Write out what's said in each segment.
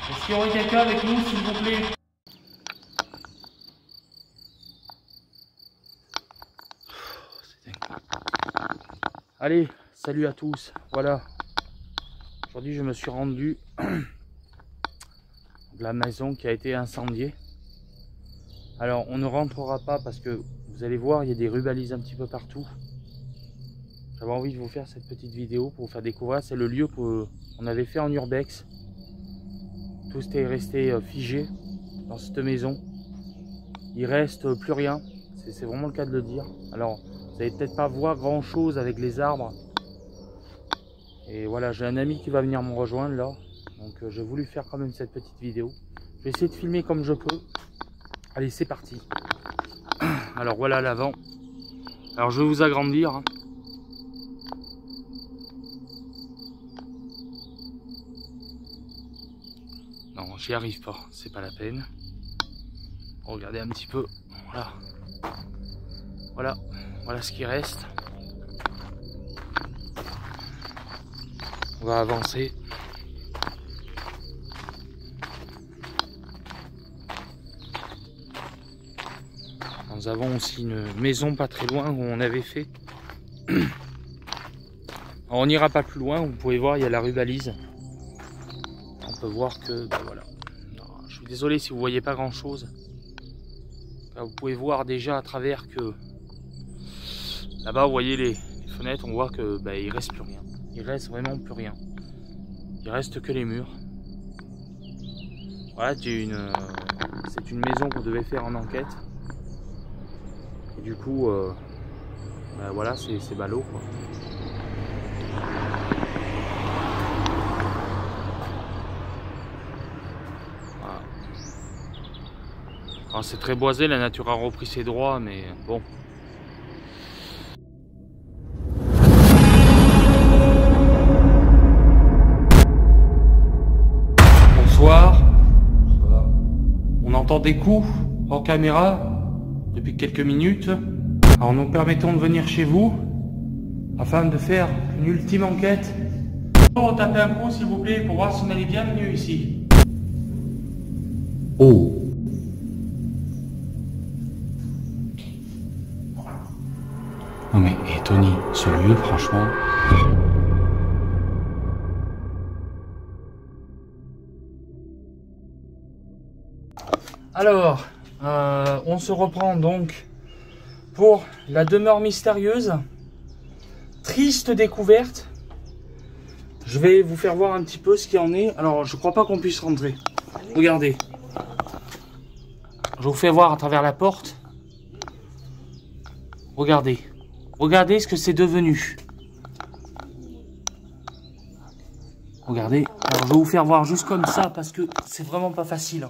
Est-ce qu'il y aurait quelqu'un avec nous, s'il vous plaît? Allez, salut à tous. Voilà. Aujourd'hui, je me suis rendu de la maison qui a été incendiée. Alors, on ne rentrera pas parce que vous allez voir, il y a des rubalises un petit peu partout. J'avais envie de vous faire cette petite vidéo pour vous faire découvrir. C'est le lieu qu'on avait fait en urbex. Tout était resté figé dans cette maison. Il reste plus rien. C'est vraiment le cas de le dire. Alors, vous n'allez peut-être pas voir grand chose avec les arbres. Et voilà, j'ai un ami qui va venir me rejoindre là. Donc j'ai voulu faire quand même cette petite vidéo. Je vais essayer de filmer comme je peux. Allez, c'est parti. Alors voilà l'avant. Alors je vais vous agrandir. Hein. Non, j'y arrive pas, c'est pas la peine. Regardez un petit peu. Voilà. Voilà, voilà ce qui reste. On va avancer. Nous avons aussi une maison pas très loin où on avait fait. Alors, on n'ira pas plus loin, vous pouvez voir, il y a la rue Balise. On peut voir que, ben voilà. Alors, je suis désolé si vous voyez pas grand chose. Là, vous pouvez voir déjà à travers que là-bas, vous voyez les fenêtres, on voit que ben, il reste plus rien. Il reste vraiment plus rien. Il reste que les murs. Voilà, c'est une maison qu'on devait faire en enquête. Et du coup, ben voilà, c'est ballot quoi. Voilà. Alors c'est très boisé, la nature a repris ses droits, mais bon. Bonsoir. On entend des coups hors caméra depuis quelques minutes. Alors nous permettons de venir chez vous afin de faire une ultime enquête. On tape un coup s'il vous plaît pour voir si on est bienvenus ici. Oh. Non mais et Tony, ce lieu franchement. Alors, on se reprend donc pour la demeure mystérieuse. Triste découverte. Je vais vous faire voir un petit peu ce qu'il en est. Alors, je crois pas qu'on puisse rentrer. Regardez. Je vous fais voir à travers la porte. Regardez. Regardez ce que c'est devenu. Regardez. Alors, je vais vous faire voir juste comme ça parce que c'est vraiment pas facile.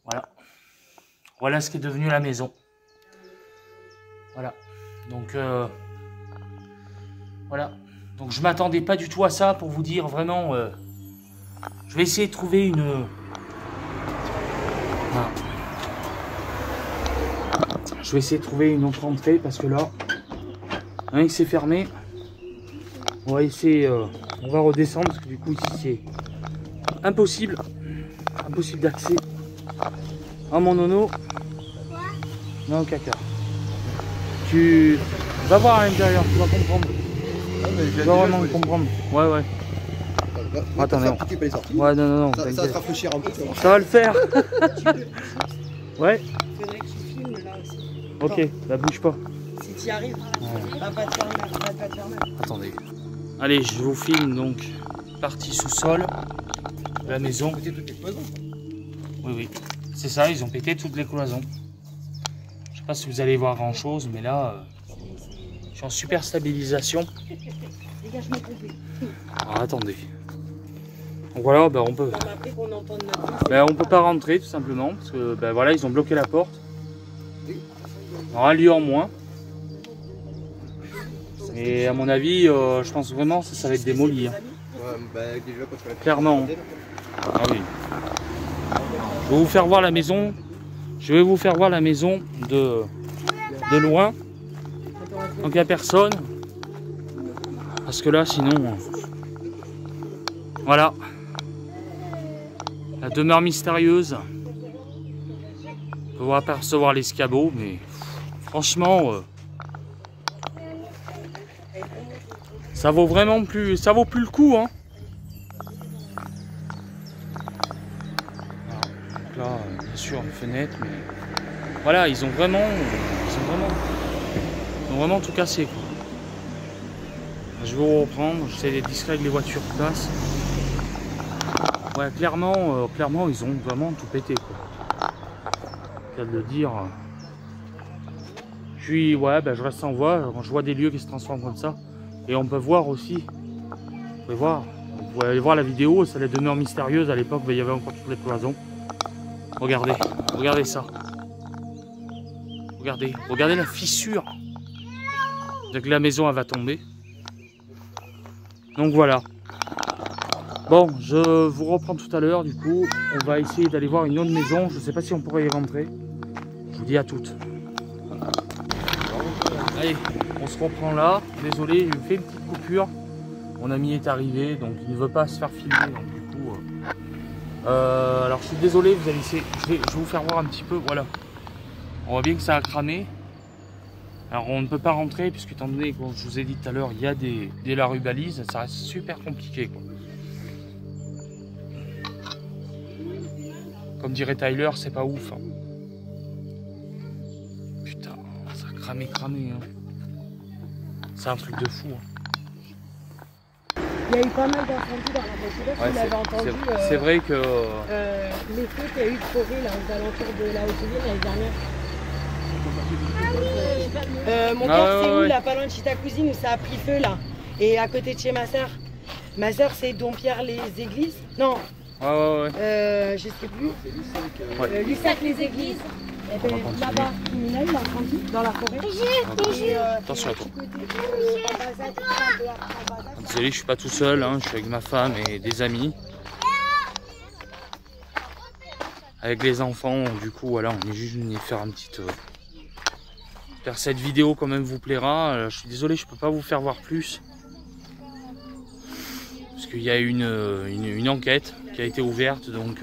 Voilà. Voilà ce qui est devenu la maison. Voilà. Donc, voilà. Donc, je m'attendais pas du tout à ça pour vous dire vraiment. Je vais essayer de trouver une. Voilà. Je vais essayer de trouver une autre entrée parce que là, rien que c'est fermé. On va essayer. On va redescendre parce que du coup, ici, c'est impossible. Impossible d'accès. Oh mon nono. Non, caca. Tu vas voir à l'intérieur, tu vas comprendre. Tu vas vraiment comprendre. Ouais, ouais. Attendez. Ouais, non. Ça va te rafraîchir un peu. Ça va le faire. Ouais. Faudrait que tu filmes là aussi. Ok, bah bouge pas. Si tu y arrives, va pas te faire mal, va pas te faire mal. Attendez. Allez, je vous filme donc partie sous-sol de la maison. Toutes les cloisons. Oui. C'est ça, ils ont pété toutes les cloisons. Je sais pas si vous allez voir grand chose, mais là, je suis en super stabilisation. Dégage mon poupée. Alors attendez. Donc voilà, ben on peut. On m'a pris qu'on entende notre vie. Ben, on peut pas rentrer tout simplement parce que ben voilà, ils ont bloqué la porte. Alors un lieu en moins. Et à mon avis, je pense vraiment que ça va être démoli. Hein. Ouais, bah, déjà quand tu vas Clairement. Ah oui. Je vais vous faire voir la maison. Je vais vous faire voir la maison de loin. Donc il n'y a personne. Parce que là, sinon, Voilà. La demeure mystérieuse. On va apercevoir l'escabeau, mais franchement, ça vaut vraiment plus, ça vaut plus le coup, hein. Donc là, bien sûr, une fenêtre, mais voilà, ils ont vraiment tout cassé, quoi. Je vais vous reprendre, j'essaie d'être discret avec les voitures qui passent. Ouais, clairement, ils ont vraiment tout pété, quoi. Qu'à de le dire. Puis ouais, ben, je reste sans voix quand je vois des lieux qui se transforment comme ça. Et on peut voir aussi, vous pouvez aller voir la vidéo, c'est la demeure mystérieuse. À l'époque, il y avait encore toutes les cloisons. Regardez, regardez ça. Regardez la fissure. Dès que la maison elle va tomber. Donc voilà. Bon, je vous reprends tout à l'heure. Du coup, on va essayer d'aller voir une autre maison. Je ne sais pas si on pourrait y rentrer. Je vous dis à toutes. Allez, on se reprend là. Désolé, il me fait une petite coupure. Mon ami est arrivé, donc il ne veut pas se faire filmer. Donc du coup, alors je suis désolé. Vous allez essayer. Je vais vous faire voir un petit peu. Voilà. On voit bien que ça a cramé. Alors on ne peut pas rentrer puisque étant donné, comme je vous ai dit tout à l'heure, il y a des larubalises. Ça reste super compliqué, quoi. Comme dirait Tyler, c'est pas ouf, hein. Putain, ça a cramé, hein. C'est un truc de fou, hein. Il y a eu pas mal d'incendies dans la voiture, Ouais, vous l'avez entendu. C'est vrai que... les feux qu'il y a eu de forêt là, aux alentours de la Haute-Ville l'année dernière. Mon père, c'est où là, pas loin de chez ta cousine, où ça a pris feu là. Et à côté de chez ma soeur. Ma soeur, c'est Dompierre-les-Églises. Non. Je sais plus. Lussac-les-Églises. Là-bas, il a incendie dans la forêt. Attention à toi. Désolé, je suis pas tout seul, hein. Je suis avec ma femme et des amis. Avec les enfants, du coup, voilà, on est juste venu faire un petit... J'espère que cette vidéo quand même vous plaira. Je suis désolé, je peux pas vous faire voir plus. Parce qu'il y a une enquête qui a été ouverte, donc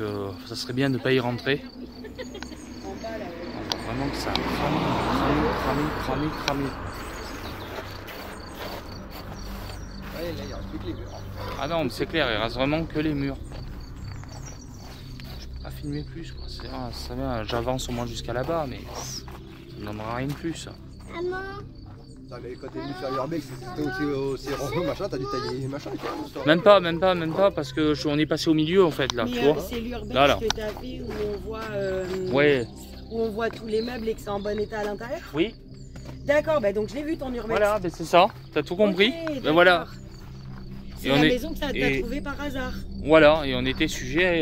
ça serait bien de ne pas y rentrer. On voit vraiment que ça a cramé. Ouais, là, il reste plus que les murs. Ah non, mais c'est clair, il reste vraiment que les murs. Je peux pas filmer plus, quoi. Ça vient, j'avance au moins jusqu'à là-bas, mais ça ne donnera rien de plus. Maman. Putain, mais quand t'es venu faire l'urbex, c'était au Céron, machin, t'as dû tailler machin, quoi. Même pas, parce que on est passé au milieu en fait, là, tu vois. C'est l'urbex Là. que t'as fait où on voit, Ouais. où on voit tous les meubles et que c'est en bon état à l'intérieur. Oui. D'accord, bah donc je l'ai vu ton urbex. Voilà, ben c'est ça, t'as tout compris. Okay, Ben voilà. C'est la maison que t'as trouvée par hasard. Voilà, et on était sujet,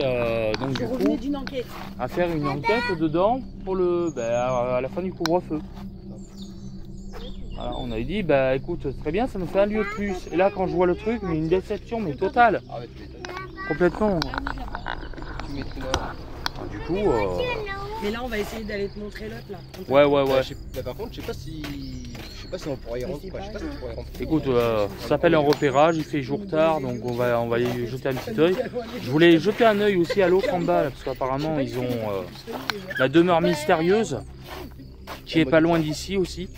donc du coup, d'une enquête. à faire une enquête dedans pour à la fin du couvre-feu. Voilà, on avait dit, bah écoute, très bien, ça nous fait un lieu de plus. Et là, quand je vois le truc, mais une déception, mais totale. Ah ouais, tu m'étonnes. Complètement. Tu m'étonnes. Du coup, Mais là, on va essayer d'aller te montrer l'autre là. ouais. Mais par contre, je sais pas si on pourrait y rentrer. Je sais pas si tu pourrais y rentrer. Écoute, ça s'appelle un repérage, il fait jour tard, donc on va y jeter un petit œil. Je voulais jeter un œil aussi à l'autre en bas, là, parce qu'apparemment ils ont la demeure mystérieuse, qui est pas loin d'ici aussi.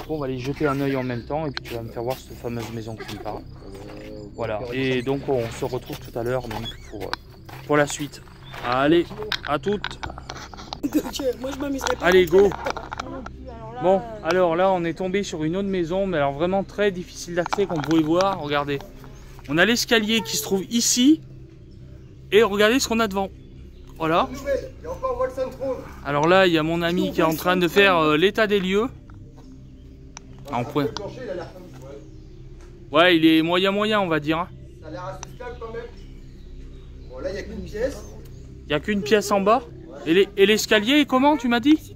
Bon, on va aller jeter un œil en même temps, et puis tu vas me faire voir cette fameuse maison qui me parle. Voilà, et donc on se retrouve tout à l'heure pour la suite. Allez, à toutes. Moi, je m'amuserais pas. Allez, go. Bon, alors là, on est tombé sur une autre maison, mais alors vraiment très difficile d'accès, comme vous pouvez voir. Regardez, on a l'escalier qui se trouve ici, et regardez ce qu'on a devant. Voilà. Alors là, il y a mon ami qui est en train de faire l'état des lieux. En point. Ouais, il est moyen, on va dire. Ça a l'air assez stable quand même. Bon, là, il n'y a qu'une pièce. Il n'y a qu'une pièce en bas. Et l'escalier, comment tu m'as dit?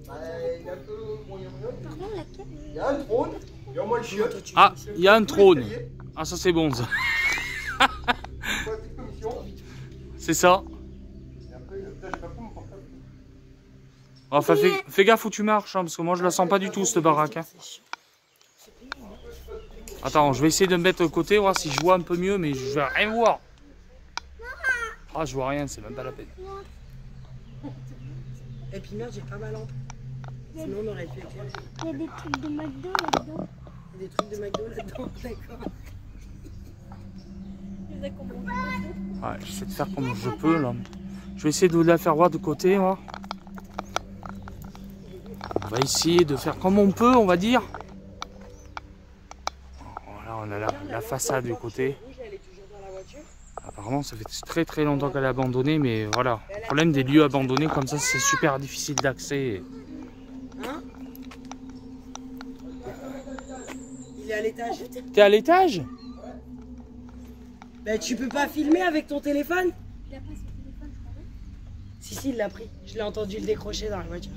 Il y a un trône, il y a au moins le chiotte. Ah, il y a un trône. Ah, ça c'est bon ça. C'est ça. Enfin, fais gaffe où tu marches, hein, parce que moi je la sens pas du tout cette baraque. Hein. Attends, je vais essayer de me mettre de côté, voir si je vois un peu mieux, mais je vais rien voir. Ah, je vois rien, c'est même pas la peine. Et puis merde, j'ai pas ma lampe. Sinon on aurait pu éclairer. Il y a des trucs de McDo là-dedans. Il y a des trucs de McDo là-dedans, d'accord. Ouais, j'essaie de faire comme je peux là. Je vais essayer de la faire voir de côté, moi. On va essayer de faire comme on peut, on va dire. Voilà, on a la façade du côté. Apparemment, ça fait très très longtemps qu'elle est abandonnée, mais voilà. Le problème des lieux abandonnés comme ça, c'est super difficile d'accès. Hein? Il est à l'étage. T'es à l'étage? Bah tu peux pas filmer avec ton téléphone? Il a pas son téléphone, je crois. Si, il l'a pris. Je l'ai entendu le décrocher dans la voiture.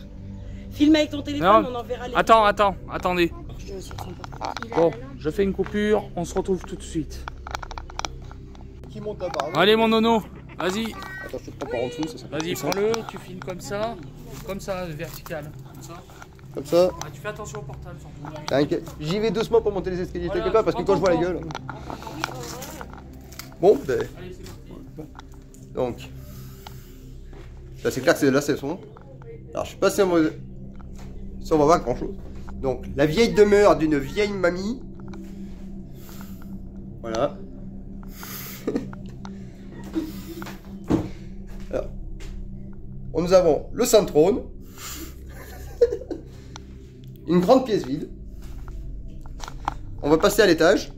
Filme avec ton téléphone, Non. on enverra les... Attendez. Je dois sur son portable. Bon, je fais une coupure, on se retrouve tout de suite. Qui monte là-bas? Allez mon nono, vas-y. Attends, je te prends par en dessous, ça s'appelle. Vas-y, prends-le, tu filmes comme ça, vertical. Comme ça. Ah, tu fais attention au portable surtout. T'inquiète. J'y vais doucement pour monter les escaliers, Voilà, t'inquiète pas, parce que prends quand je vois ton la temps. gueule. Bon, ben. Allez, c'est parti. Donc. Là, c'est clair que là, c'est son. Alors, je sais pas si on va voir grand chose. Donc, la vieille demeure d'une vieille mamie. Voilà. Alors, nous avons le Saint-Trône. Une grande pièce vide. On va passer à l'étage.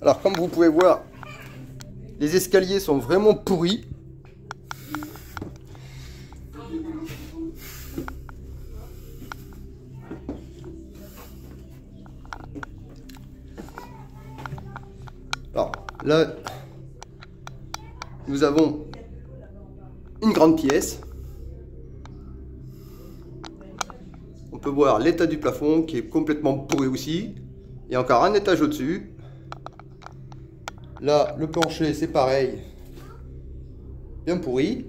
Alors, comme vous pouvez voir, les escaliers sont vraiment pourris. Alors, là, nous avons une grande pièce. On peut voir l'état du plafond qui est complètement pourri aussi. Il y a encore un étage au-dessus. Là, le plancher, c'est pareil. Bien pourri.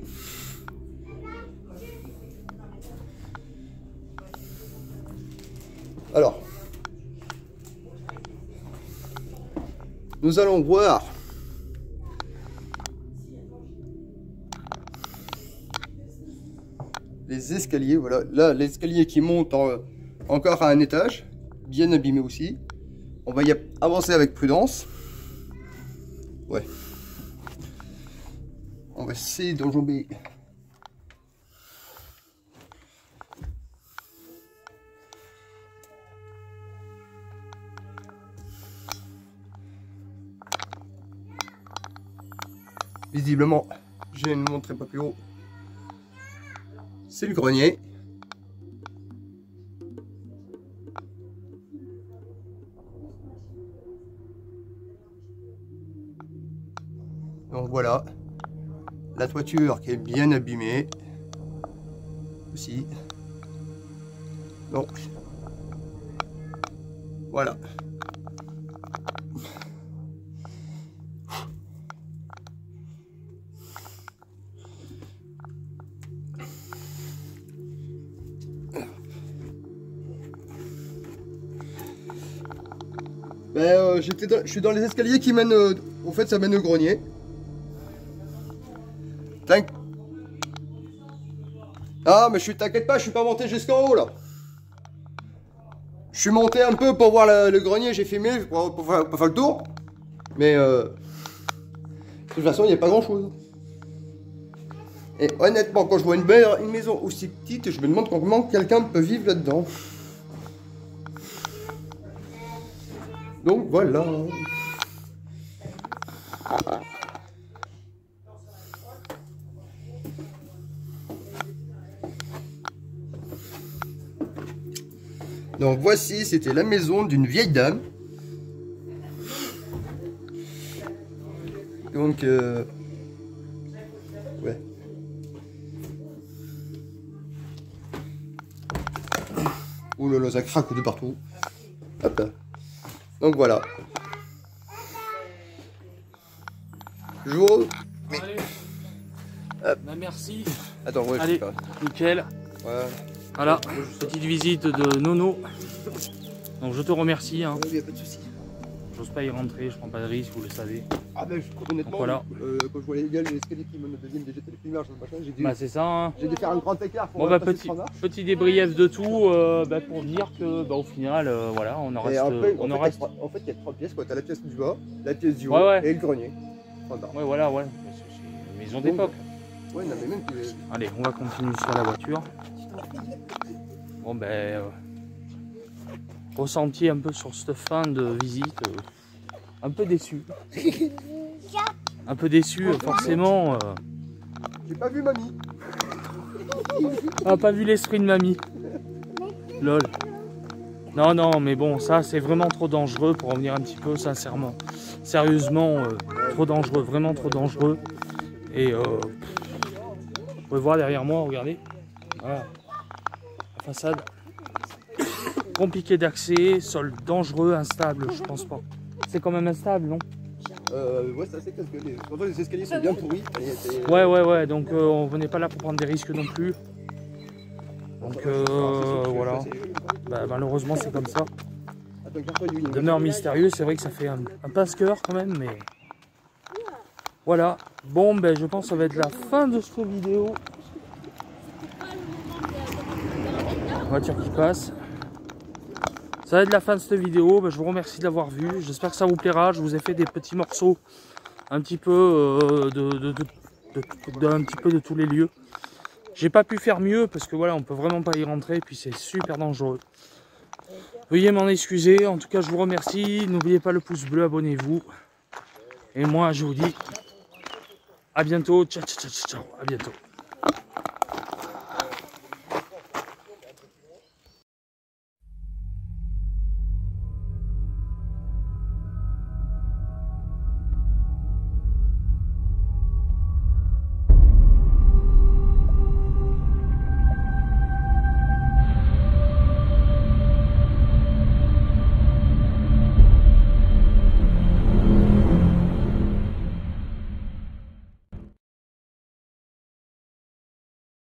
Alors, nous allons voir les escaliers. Voilà, là, l'escalier qui monte encore à un étage, bien abîmé aussi. On va y avancer avec prudence. Ouais. On va essayer d'enjamber. Visiblement, je ne montrerai pas plus haut. C'est le grenier. Donc voilà, la toiture qui est bien abîmée aussi. Donc voilà. Je suis dans les escaliers qui mènent, au fait ça mène au grenier. Ah mais t'inquiète pas, je suis pas monté jusqu'en haut là. Je suis monté un peu pour voir le grenier, j'ai filmé pour faire le tour. Mais de toute façon il n'y a pas grand chose. Et honnêtement quand je vois une maison aussi petite, je me demande comment quelqu'un peut vivre là-dedans. Donc voilà. Donc voici, c'était la maison d'une vieille dame. Donc ouais. Ouh là là, ça craque de partout. Hop là. Donc voilà. Je vous... Allez. Hop. Bah, merci. Attends, ouais, allez, nickel. Voilà. Voilà, petite visite de Nono. Donc je te remercie. Hein. Il n'y a pas de souci. J'ose pas y rentrer, je prends pas de risque, vous le savez. Ah ben honnêtement, voilà. Quand je vois les escaliers qui mènent au deuxième DGT les primaires, j'ai dû, c'est ça. Hein. J'ai dû faire un grand écart pour bon, petit débrief de tout pour dire que au final, voilà, on en reste. En fait, il y a 3 pièces. Tu as la pièce du bas, la pièce du haut et le grenier. Ouais, voilà, ouais. C'est une maison d'époque. Ouais, non, mais même allez, on va continuer sur la voiture. Bon, ressenti un peu sur cette fin de visite. Un peu déçu. Un peu déçu, forcément. J'ai pas vu mamie. Ah, pas vu l'esprit de mamie. Lol. Non, mais bon, ça c'est vraiment trop dangereux pour revenir un petit peu, sincèrement. Sérieusement, trop dangereux, vraiment trop dangereux. Et vous pouvez voir derrière moi, regardez. Voilà. La façade. Compliqué d'accès, sol dangereux, instable, je pense pas. C'est quand même instable, non? Ouais, c'est assez casse gueule. Surtout les escaliers sont bien pourris. Ouais, donc on venait pas là pour prendre des risques non plus. Donc voilà. Malheureusement, c'est comme ça. Demeure mystérieux, c'est vrai que ça fait un pince-cœur quand même, mais voilà. Bon, je pense que ça va être la fin de cette vidéo. Voiture qui passe. Ça va être la fin de cette vidéo. Je vous remercie de l'avoir vu. J'espère que ça vous plaira. Je vous ai fait des petits morceaux un petit peu de tous les lieux. J'ai pas pu faire mieux parce que voilà, on peut vraiment pas y rentrer. Et puis c'est super dangereux. Veuillez m'en excuser. En tout cas, je vous remercie. N'oubliez pas le pouce bleu, abonnez-vous. Et moi, je vous dis à bientôt. Ciao, ciao, ciao, ciao. À bientôt.